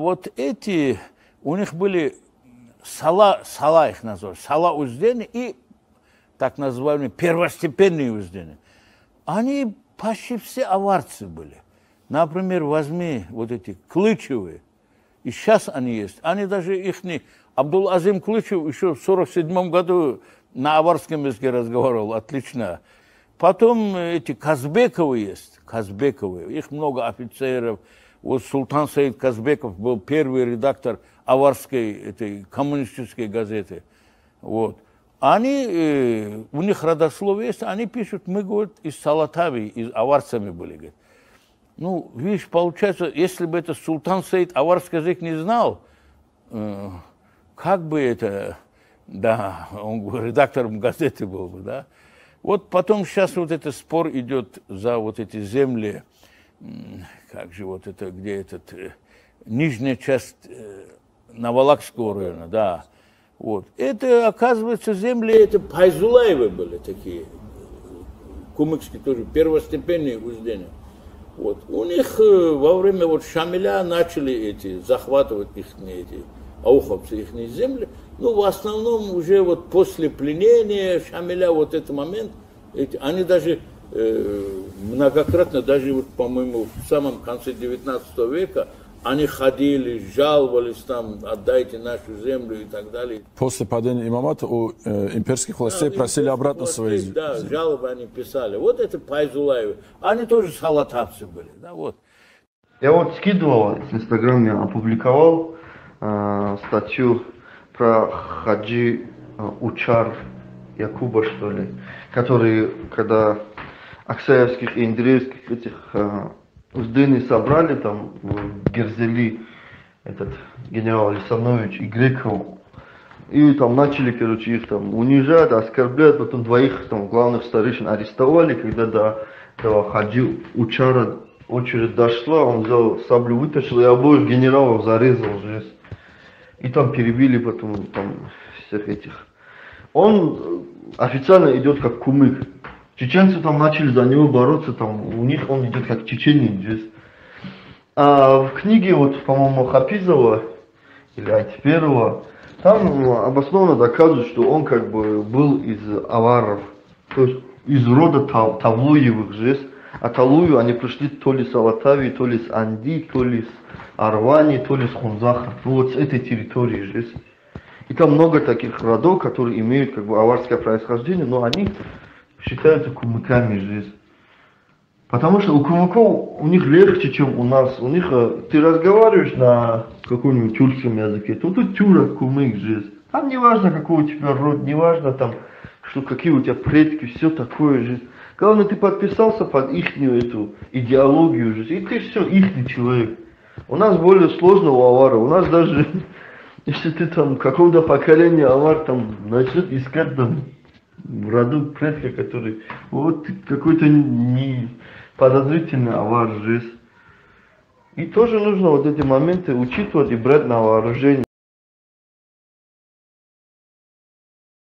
вот эти, у них были сала их называют, сала уздени и так называемые первостепенные уздени. Они почти все аварцы были. Например, возьми вот эти Клычевые, и сейчас они есть. Они даже их не... Абдул-Азим Клычев еще в 1947 году на аварском языке разговаривал, отлично. Потом эти Казбековы есть, Казбековые, их много офицеров. Вот Султан Саид Казбеков был первый редактор аварской этой коммунистической газеты. Вот. Они, у них родословие есть, они пишут, мы, говорят, из Салатави, из аварцами были, говорят. Ну, видишь, получается, если бы это Султан Саид аварский язык не знал, как бы это, да, он редактором газеты был бы, да. Вот потом сейчас вот этот спор идет за вот эти земли, как же вот это, где этот, нижняя часть Навалакского района, да. Вот. Это, оказывается, земли, это Пайзулаевы были такие, кумыкские тоже, первостепенные уздения. Вот. У них во время вот Шамиля начали эти, захватывать их эти, ауховцы, их земли. Ну, в основном уже вот после пленения Шамиля, вот этот момент, эти, они даже многократно, даже вот, по-моему, в самом конце 19 века, они ходили, жаловались там, отдайте нашу землю и так далее. После падения имамата у имперских властей просили обратно свои земли. Да, жалобы они писали. Вот это Пайзулаевы. Они тоже салатовцы были. Да, вот. Я вот скидывал, в Инстаграме опубликовал статью про Хаджи Учар Якуба, что ли, который, когда Аксаевских и Андреевских этих уздыни собрали там в Герзели, этот генерал Лисанович и Греков, и там начали, короче, их там унижать, оскорблять, потом двоих там главных старейшин арестовали, когда до Хаджи Учара очередь дошла, он взял саблю, вытащил и обоих генералов зарезал жесть. И там перебили потом там всех этих. Он официально идет как кумык. Чеченцы там начали за него бороться, там у них он идет как чеченин. А в книге, вот, по-моему, Хафизова или Айтиперова, там обоснованно доказывают, что он как бы был из аваров, то есть из рода Тавлуевых же. А Талую они пришли то ли с Алатави, то ли с Анди, то ли с Арвани, то ли с Хунзаха. Ну вот с этой территории же. И там много таких родов, которые имеют как бы аварское происхождение, но они считаются кумыками же. Потому что у кумыков у них легче, чем у нас. У них ты разговариваешь на каком-нибудь тюркском языке, то тут тюрок, кумык же. Там не важно, какой у тебя род, не важно там, что какие у тебя предки, все такое же. Главное, ты подписался под ихнюю эту идеологию же, и ты все, ихний человек. У нас более сложно у авара. У нас даже, если ты там в каком-то поколении авар там начнет искать там в роду предка, который вот какой-то не подозрительный авар жизнь. И тоже нужно вот эти моменты учитывать и брать на вооружение.